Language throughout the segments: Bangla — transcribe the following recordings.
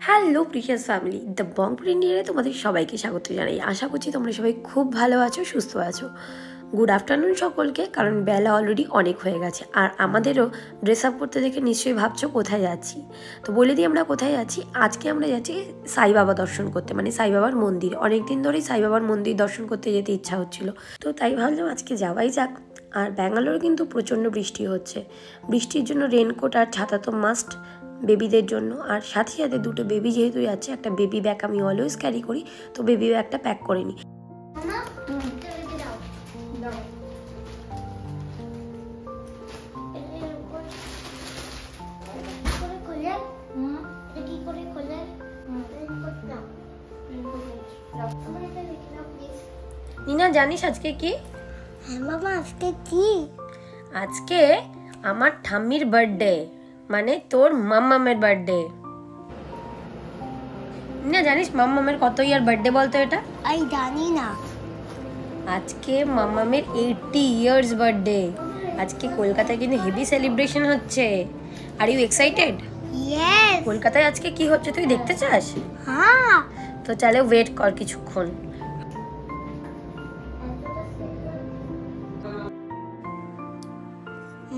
হ্যালো প্রিশিয়াস ফ্যামিলি, দ্য বংপুর ইন্ডিয়ারে তোমাদের সবাইকে স্বাগত জানাই। আশা করছি তোমরা সবাই খুব ভালো আছো, সুস্থ আছো। গুড আফটারনুন সকলকে, কারণ বেলা অলরেডি অনেক হয়ে গেছে। আর আমাদেরও ড্রেস আপ করতে দেখে নিশ্চয়ই ভাবছো কোথায় যাচ্ছি। তো বলে দিই আমরা কোথায় যাচ্ছি। আজকে আমরা যাচ্ছি সাই বাবা দর্শন করতে, মানে সাই বাবার মন্দির। অনেকদিন ধরেই সাই বাবার মন্দির দর্শন করতে যেতে ইচ্ছা হচ্ছিল, তো তাই ভাবলাম আজকে যাওয়াই যাক। আর ব্যাঙ্গালোরে কিন্তু প্রচণ্ড বৃষ্টি হচ্ছে। বৃষ্টির জন্য রেনকোট আর ছাতা তো মাস্ট বেবিদের জন্য। আর সাথে সাথে দুটো বেবি যেহেতু যাচ্ছে, একটা বেবি ব্যাগ আমি অলওয়েজ ক্যারি করি, তো বেবি ব্যাগটা প্যাক করে নিই। নিনা, জানিস আজকে কি? হ্যাঁ বাবা, আজকে কি? আজকে আমার ঠাম্মির বার্থডে, মানে তোর মাম্মামের বার্থডে। না জানিস মাম্মামের কত ইয়ার বার্থডে বলতো এটা? আমি জানি না। আজকে মাম্মামের 80 ইয়ার্স বার্থডে। আজকে কলকাতায় কিন্তু হেভি সেলিব্রেশন হচ্ছে। Are you excited? ইয়েস। কলকাতায় আজকে কি হচ্ছে তুই দেখতে চাস? হ্যাঁ। তো চলে ওয়েট কর কিছুক্ষণ।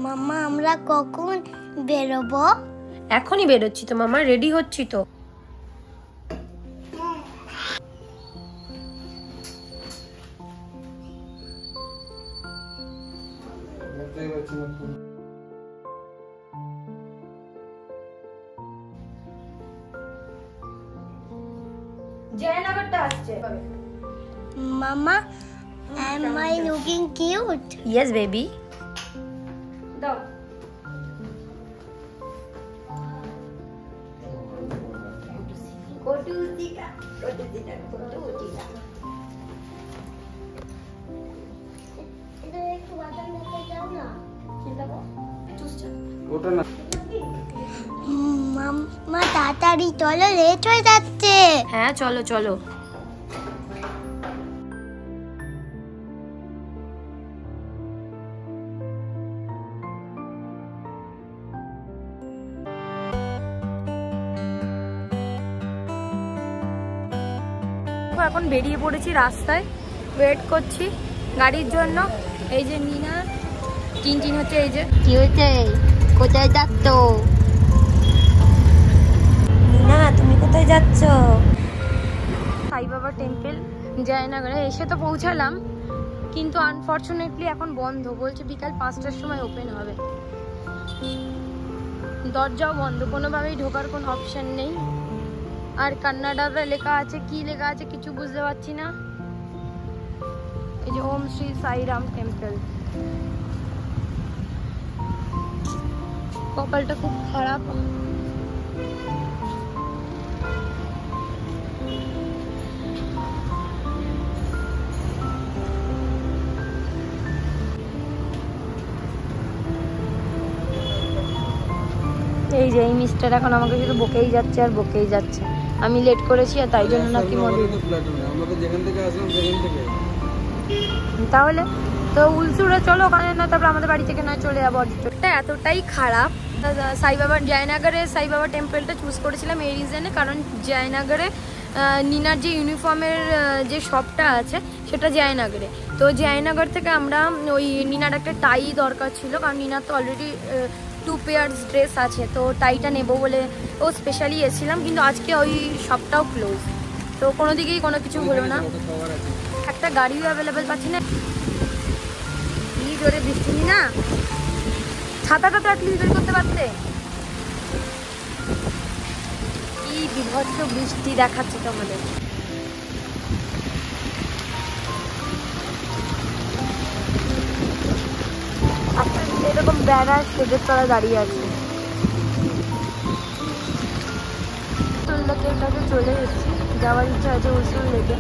মাম্মা, আমরা কখন বেরোবো? এখনই বেরোচ্ছি তো মামা, রেডি হচ্ছি তো। জয়নগরটা আসছে। মাম্মা, am I looking cute? Yes baby. দাও। মাম্মা তাড়াতাড়ি চলো, লেট হয়ে যাচ্ছে। হ্যাঁ চলো চলো। এখন বেরিয়ে পড়েছি রাস্তায়, ওয়েট করছি গাড়ির জন্য। এই যে নিনা টিনটিন হচ্ছে। এই যে কি হয়েছে? কোথায় যাচ্ছ? নিনা তুমি কোথায় যাচ্ছ? সাই বাবা টেম্পল জয়নগরে এসে তো পৌঁছালাম, কিন্তু আনফরচুনেটলি এখন বন্ধ। বলছে বিকাল 5টার সময় ওপেন হবে। দরজাও বন্ধ, কোনোভাবেই ঢোকার কোনো অপশন নেই। আর কান্নাডাতে লেখা আছে, কি লেখা আছে কিছু বুঝতে পারছি না। এই যে ওম শ্রী সাইরাম টেম্পল। কপালটা খুব খারাপ। এই যে এই মিস্টার এখন আমাকে শুধু বকেই যাচ্ছে আর বকেই যাচ্ছে। আমি লেট করেছি আর তাই জন্য নাকি তাহলে তো উলসুড়ে চলো ওখানে, না তারপর আমাদের বাড়ি থেকে না চলে যাবো। এতটাই খারাপ। সাই বাবার জয়নগরে সাই বাবা টেম্পলটা চুজ করেছিলাম এই রিজনে, কারণ জয়নগরে নিনার যে ইউনিফর্মের যে শপটা আছে সেটা জয়নগরে। তো জয়নগর থেকে আমরা ওই নিনার একটা টাই দরকার ছিল, কারণ নিনার তো অলরেডি 2 পেয়ার্স ড্রেস আছে, তো টাইটা নেবো বলে ও স্পেশালি এসেছিলাম। কিন্তু আজকে ওই শপটাও ক্লোজ, তো কোনো দিকেই কোনো কিছু হলো না। একটা গাড়িও অ্যাভেলেবেল পাচ্ছি না। কি জোরে বৃষ্টি, না ছাতাটা তো অ্যাটলিস্ট বের করতে পারতে। কি বিভৎস বৃষ্টি দেখাচ্ছে তোমাদের। এরকম ব্যানার স্টেজের তলা দাঁড়িয়ে আছে। উলসুল লেকের কাছে চলে এসেছি, যাওয়ার ইচ্ছা আছে উলসুল লেকে।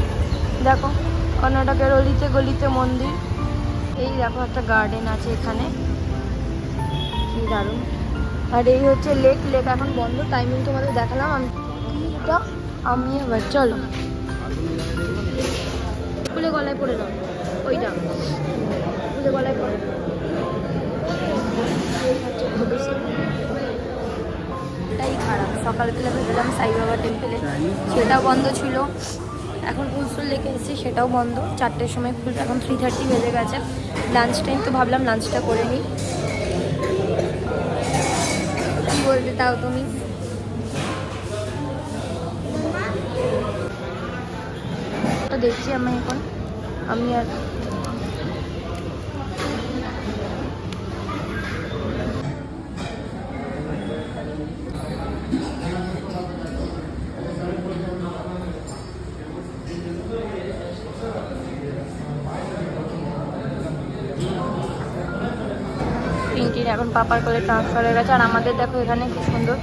দেখো কর্ণাটকের অলিতে গলিতে মন্দির। এই দেখো একটা গার্ডেন আছে এখানে, কি দারুণ। আর এই হচ্ছে লেক। লেক এখন বন্ধ, টাইমিং তোমাদের দেখালাম আমি। এবার চলো খুলে গলায় পড়ে দাও, ওইটা খুলে গলায় পড়ে। এতটাই খারাপ। সকালবেলা ভেবেলাম সাই বাবা টেম্পেলে, সেটাও বন্ধ ছিল। এখন উলসুল লেকে এসেছি, সেটাও বন্ধ। 4টের সময় খুলবে, এখন 3:30 বেজে গেছে। লাঞ্চ টাইম, তো ভাবলাম লাঞ্চটা করে নিই। কী বলতে তাও তুমি? তো দেখছি আমি এখন, আমি আর এখন পাপার কোলে ট্রান্সফার হয়ে গেছে। আর আমাদের দেখো এখানে কি সুন্দর,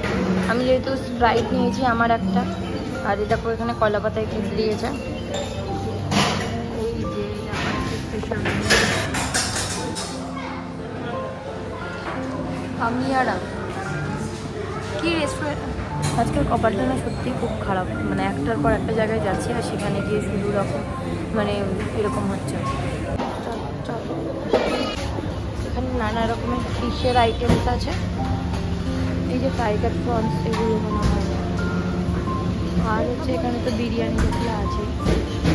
আমি যেহেতু স্প্রাইট নিয়েছি আমার একটা, আর এই দেখো এখানে কলা পাতায় কেক দিয়েছে। এই যে আমি আর কি রেস্টুরেন্ট, আজকের কপালটা না সত্যি খুব খারাপ। মানে একটার পর একটা জায়গায় যাচ্ছি আর সেখানে গিয়ে শুধু রকম মানে এরকম হচ্ছে। এখানে নানা রকমের ফিশের আইটেমস আছে, এই যে টাইগার প্রনস এগুলো মনে হয়। আর হচ্ছে এখানে তো বিরিয়ানি যেগুলো আছে,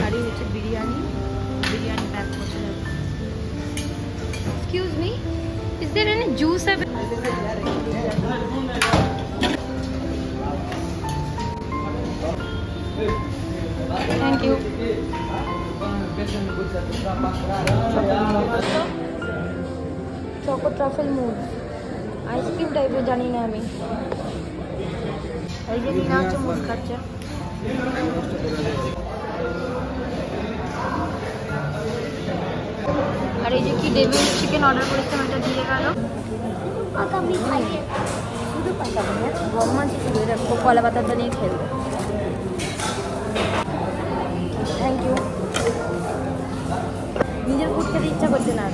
আর এই হচ্ছে বিরিয়ানি প্যাক করতে যাবে। Excuse me, is there any juice thank you. Choco truffle mood ice cream টাইপের, জানি না আমি। এই যে রিনা হচ্ছে মুড খাচ্ছে। আর এই যে কি ডেভিল চিকেন অর্ডার করেছিলাম, এটা দিয়ে গেল। শুধু পাতা ভগবান শুধু এরকম কলা পাতাটা নিয়ে খেলবে। Thank you. নিজের ফুড খেতে ইচ্ছা করছে না।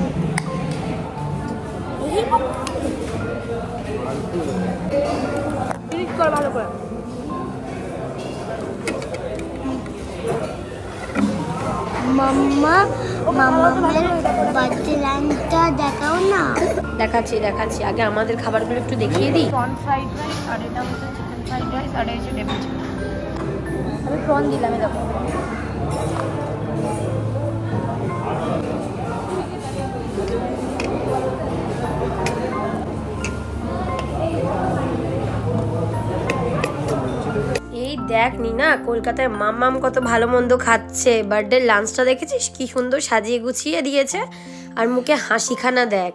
ভালো করে মাম্মা বার্থডে লাঞ্চটা দেখাও না। দেখাচ্ছি আগে আমাদের খাবারগুলো একটু দেখিয়ে দিই। প্রন ফ্রাইড রাইস, আর এটা হচ্ছে চিকেন ফ্রাইড রাইস, আর এই যে টেবিল চিকেন। আমি প্রন দিলাম, দেখো। এই দেখ নিনা, কলকাতায় মাম্মাম কত ভালো মন্দ খাচ্ছে। বার্থডে লাঞ্চটা দেখেছিস কি সুন্দর সাজিয়ে গুছিয়ে দিয়েছে, আর মুখে হাসিখানা দেখ।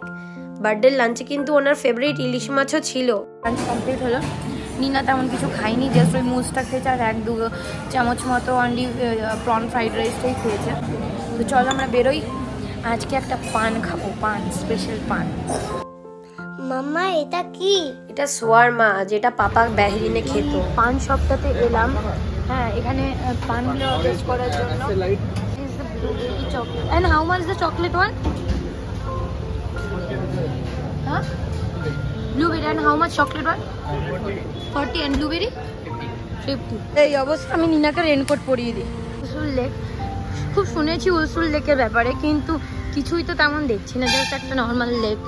বার্থডে লাঞ্চে কিন্তু ওনার ফেভারিট ইলিশ মাছও ছিল। লাঞ্চ কমপ্লিট হলো। নিনা তেমন কিছু খাইনি, জাস্ট ওই মুসটা খেয়েছে আর 1-2 চামচ মতো অনলি প্রন ফ্রাইড রাইসটাই খেয়েছে। তো চলো আমরা বেরোই, আজকে একটা পান খাবো, পান, স্পেশাল পান। মাম্মা এটা কি? এটা সোয়ারমা, যেটা পাপা বাহরিনে খেত। পান শপটাতে এলাম। হ্যাঁ, এখানে পানগুলো টেস্ট করার জন্য। This is the blueberry chocolate. And how much is the chocolate one? Huh? Blueberry, and how much chocolate one? 40, and blueberry? 50. এই অবস্থা, আমি নিনাকে রেনকোট পরিয়ে দিই। উলসুল লেক, খুব শুনেছি উলসুল লেকের ব্যাপারে, কিন্তু কিছুই তো তেমন দেখছি না, জাস্ট একটা নর্মাল লেক।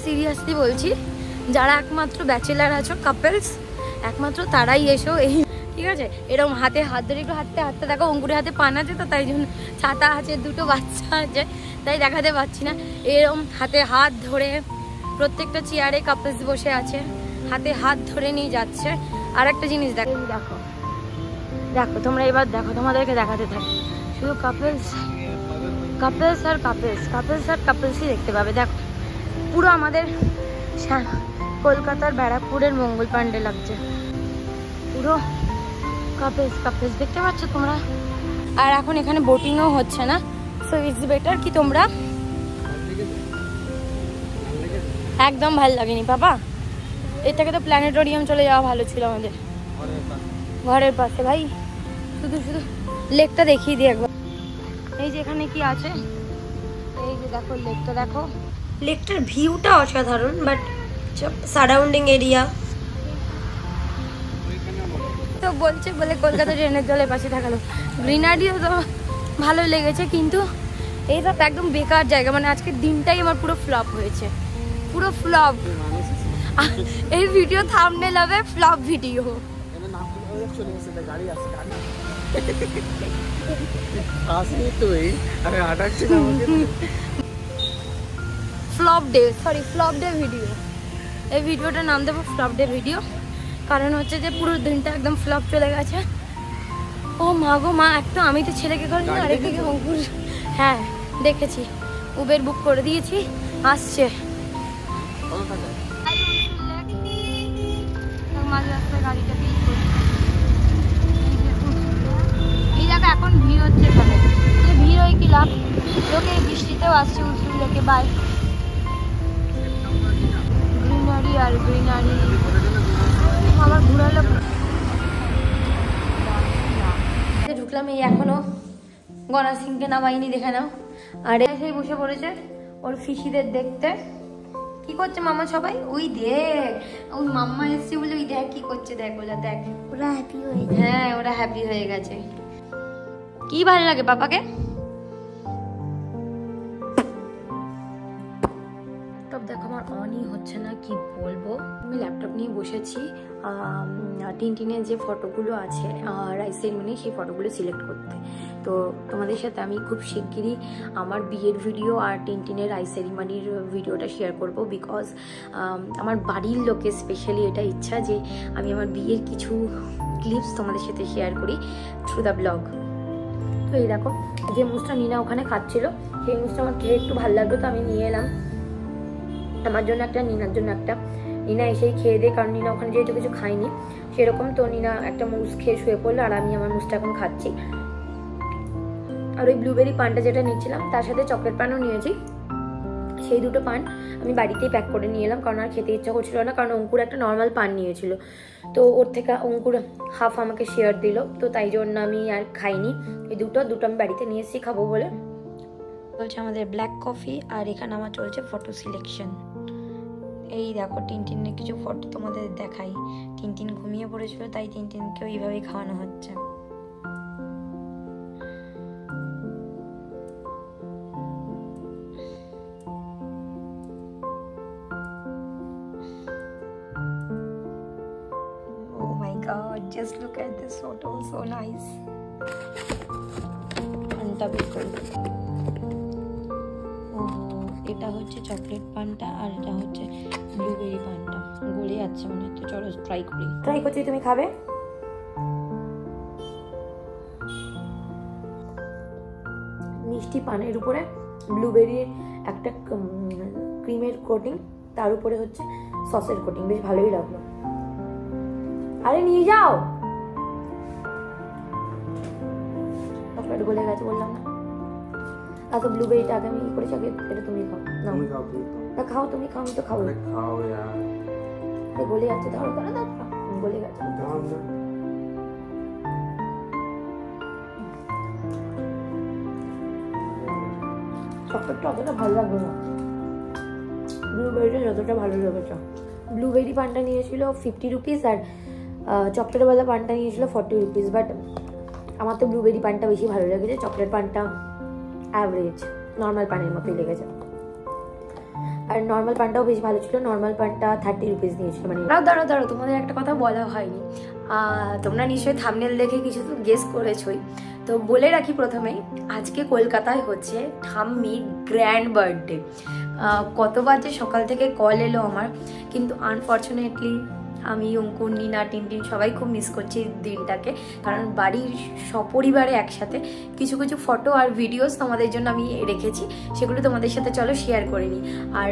সিরিয়াসলি বলছি, যারা একমাত্র ব্যাচেলার আছো, কাপলস, একমাত্র তারাই এসো। এই ঠিক আছে, এরকম হাতে হাত ধরে একটু হাঁটতে দেখো। অঙ্কুরের হাতে পান আছে, তো তাই জন্য ছাতা আছে, 2টো বাচ্চা আছে, তাই দেখাতে পারছি না। এরকম হাতে হাত ধরে প্রত্যেকটা চেয়ারে কাপলস বসে আছে, হাতে হাত ধরে নিয়ে যাচ্ছে। আর একটা জিনিস দেখো, দেখো তোমরা এবার দেখো, তোমাদেরকে দেখাতে থাকি। শুধু কাপলস আর কাপলসই দেখতে পাবে। দেখো পুরো আমাদের কলকাতার ব্যারাকপুরের মঙ্গল পাণ্ডে লাগছে, পুরো কাপলস দেখতে পাচ্ছ তোমরা। আর এখন এখানে বোটিংও হচ্ছে না, সো ইটস বেটার কি তোমরা। একদম ভালো লাগেনি পাপা, এর থেকে তো প্ল্যানেটোরিয়াম চলে যাওয়া ভালো ছিল আমাদের ঘরের পাশে। ভাই শুধু লেকটা দেখিয়ে দিই একবার। এই যে এখানে কি আছে, এই যে দেখো লেকটা, দেখো লেকটার ভিউটা অসাধারণ, বাট সারাউন্ডিং এরিয়া তো বলছে বলে কলকাতা ট্রেনের জলের পাশে থাকালো। গ্রিনারিও তো ভালো লেগেছে, কিন্তু এইটা একদম বেকার জায়গা। মানে আজকের দিনটাই আমার পুরো ফ্লপ হয়েছে, পুরো ফ্লপ। এই ভিডিও থাম্বনেল হবে flop video. Flop day, sorry flop day video. এই ভিডিওটার নাম দেবো ফ্লপ ডে ভিডিও, কারণ হচ্ছে যে পুরো দিনটা একদম ফ্লপ চলে গেছে। ও মা গো মা, একটা আমি তো ছেলেকে করিনি, আরেকদিকে অঙ্কুর। হ্যাঁ দেখেছি, উবের বুক করে দিয়েছি, আসছে। মাঝে রাস্তায় গাড়িটা এই জায়গা এখন ভিড় হচ্ছে, এখানে ভিড় হয়ে কি লাভ, লোকে বৃষ্টিতেও আসছে উসুল লেকে। বাই গ্রিনারি আর গ্রিনারি। আমার ঘুরালো ঢুকলাম, এই এখনো গণা সিংকে নামাইনি, দেখে নাও। আর এসে বসে পড়েছে ওর ফিশিদের দেখতে। কি করছে মামা সবাই? ওই দেখ, ওই মাম্মা এসছে বলে ওই দেখ কি করছে, দেখ ওরা, দেখ ওরা হ্যাপি হয়ে গেছে। হ্যাঁ ওরা হ্যাপি হয়ে গেছে। কি ভালো লাগে পাপাকে? ল্যাপটপ দেখো আমার অনই হচ্ছে না, কি বলবো। আমি ল্যাপটপ নিয়ে বসেছি টিনটিনের যে ফটোগুলো আছে রাইস সেরিমনি, সেই ফটোগুলো সিলেক্ট করতে। তো তোমাদের সাথে আমি খুব শিগগিরই আমার বিয়ের ভিডিও আর টিনটিনের রাইস সেরিমনির ভিডিওটা শেয়ার করব, বিকজ আমার বাড়ির লোকের স্পেশালি এটা ইচ্ছা যে আমি আমার বিয়ের কিছু ক্লিপস তোমাদের সাথে শেয়ার করি থ্রু দ্য ব্লগ। তো এই দেখো, যে মুসটা নিনা ওখানে খাচ্ছিল, সেই মুসটা আমার খেয়ে একটু ভালো লাগলো, তো আমি নিয়ে এলাম। আমার জন্য একটা, নিনার জন্য একটা। নিনা এসেই খেয়ে দেয়, কারণ নিনা ওখানে যেহেতু কিছু খাইনি সেরকম। তো নিনা একটা মুস খেয়ে শুয়ে পড়লো, আর আমি আমার মুসটা এখন খাচ্ছি। আর ওই ব্লুবেরি পানটা যেটা নিয়েছিলাম তার সাথে চকলেট পানও নিয়েছি। সেই দুটো পান আমি বাড়িতেই প্যাক করে নিয়ে এলাম, কারণ আর খেতে ইচ্ছা করছিল না, কারণ অঙ্কুর একটা নর্মাল পান নিয়েছিল। তো ওর থেকে অঙ্কুর হাফ আমাকে শেয়ার দিল, তো তাই জন্য আমি আর খাইনি। এই দুটো আমি বাড়িতে নিয়ে এসেছি খাবো বলে। চলছে আমাদের ব্ল্যাক কফি, আর এখানে আমার চলছে ফটো সিলেকশন। এই দেখো টিনটিনের কিছু ফটো তোমাদের দেখাই। টিনটিন ঘুমিয়ে পড়েছিল, তাই টিনটিনকেও এইভাবেই খাওয়ানো হচ্ছে। Oh my god, just look at this photo, so nice. এটা হচ্ছে চকলেট পানটা, আর এটা হচ্ছে ব্লুবেরি পানটা। গলে যাচ্ছে মনে হচ্ছে, চলো ট্রাই করছি। তুমি খাবে? মিষ্টি পানের উপরে ব্লুবেরির একটা ক্রিমের কোটিং, তার উপরে হচ্ছে সসের কোটিং, বেশ ভালোই লাগলো। আরে নিয়ে যাও, চকলেট গলে গেছে বললাম না। আর তো ব্লুবেরিটা আগে আমি করেছি, আগে এটা তুমি খাও। না খাও, তুমি খাও, আমি তো খাবো। গলে যাচ্ছে, ধরো ধরো দাও, গলে গেছে। চকলেটটা অতটা ভালো লাগলো না, ব্লুবেরিটা যতটা ভালো লেগেছে। ব্লুবেরি পানটা নিয়েছিল 50 রুপিস, আর চকলেটওয়ালা পানটা নিয়েছিল 40 রুপিস। বাট আমার তো ব্লুবেরি পানটা বেশি ভালো লেগেছে, চকলেট পানটা অ্যাভারেজ নর্মাল পানের মতোই লেগেছে। আর নর্মাল পানটাও বেশ ভালো ছিল, নর্মাল পানটা 30 রুপিস নিয়েছিল। মানে দাঁড়াও তোমাদের একটা কথা বলা হয়নি, তোমরা নিশ্চয়ই থাম্বনেল দেখে কিছু তো গেস করেছই। তো বলে রাখি প্রথমেই, আজকে কলকাতায় হচ্ছে ঠাম্মির গ্র্যান্ড বার্থডে। কতবার যে সকাল থেকে কল এলো আমার, কিন্তু আনফর্চুনেটলি আমি, অঙ্কুর, নিনা, টিনটিন সবাই খুব মিস করছি দিনটাকে, কারণ বাড়ির সপরিবারে একসাথে কিছু কিছু ফটো আর ভিডিওস তোমাদের জন্য আমি রেখেছি, সেগুলো তোমাদের সাথে চলো শেয়ার করে নিই। আর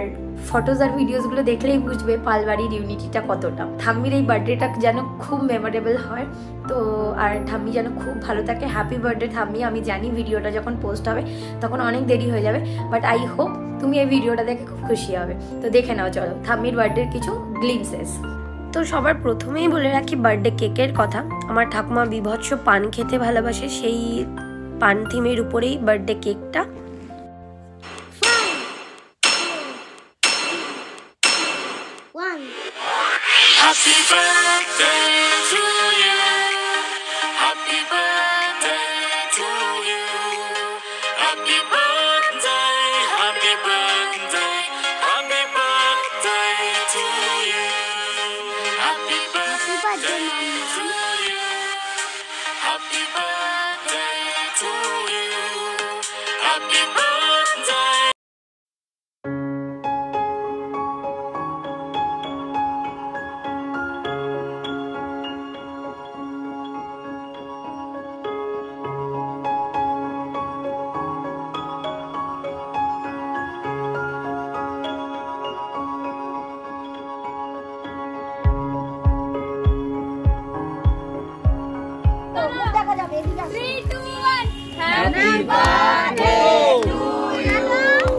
ফটোস আর ভিডিওসগুলো দেখলেই বুঝবে পালবাড়ির ইউনিটিটা কতটা। ঠাম্মির এই বার্থডেটা যেন খুব মেমোরেবল হয়, তো আর ঠাম্মি যেন খুব ভালো থাকে। হ্যাপি বার্থডে ঠাম্মি। আমি জানি ভিডিওটা যখন পোস্ট হবে তখন অনেক দেরি হয়ে যাবে, বাট আই হোপ তুমি এই ভিডিওটা দেখে খুব খুশি হবে। তো দেখে নাও চলো ঠাম্মির বার্থডের কিছু গ্লিমসেস। তো সবার প্রথমেই বলে রাখি বার্থডে কেকের কথা। আমার ঠাকুমা বিভৎস পান খেতে ভালোবাসে, সেই পান থিমের উপরেই বার্থডে কেকটা। Happy birthday to you. Happy birthday to you. Happy birthday, happy birthday, happy birthday to you. to you. Happy birthday.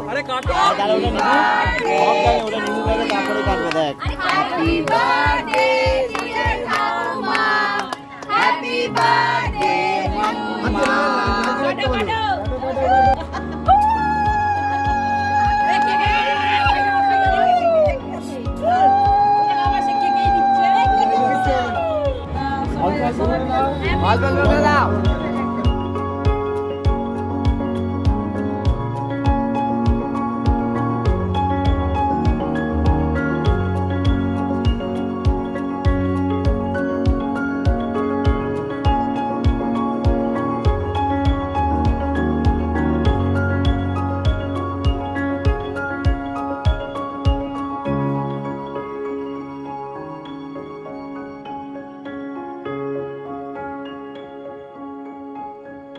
अरे काटो তাহলে ওটা নিবো সব জানে ওটা নিবো করে তারপরে কাটবে দেখ হ্যাপি বার্থডে ডিয়ার ঠাকুমা হ্যাপি বার্থডে মাম্মা কাটো কাটো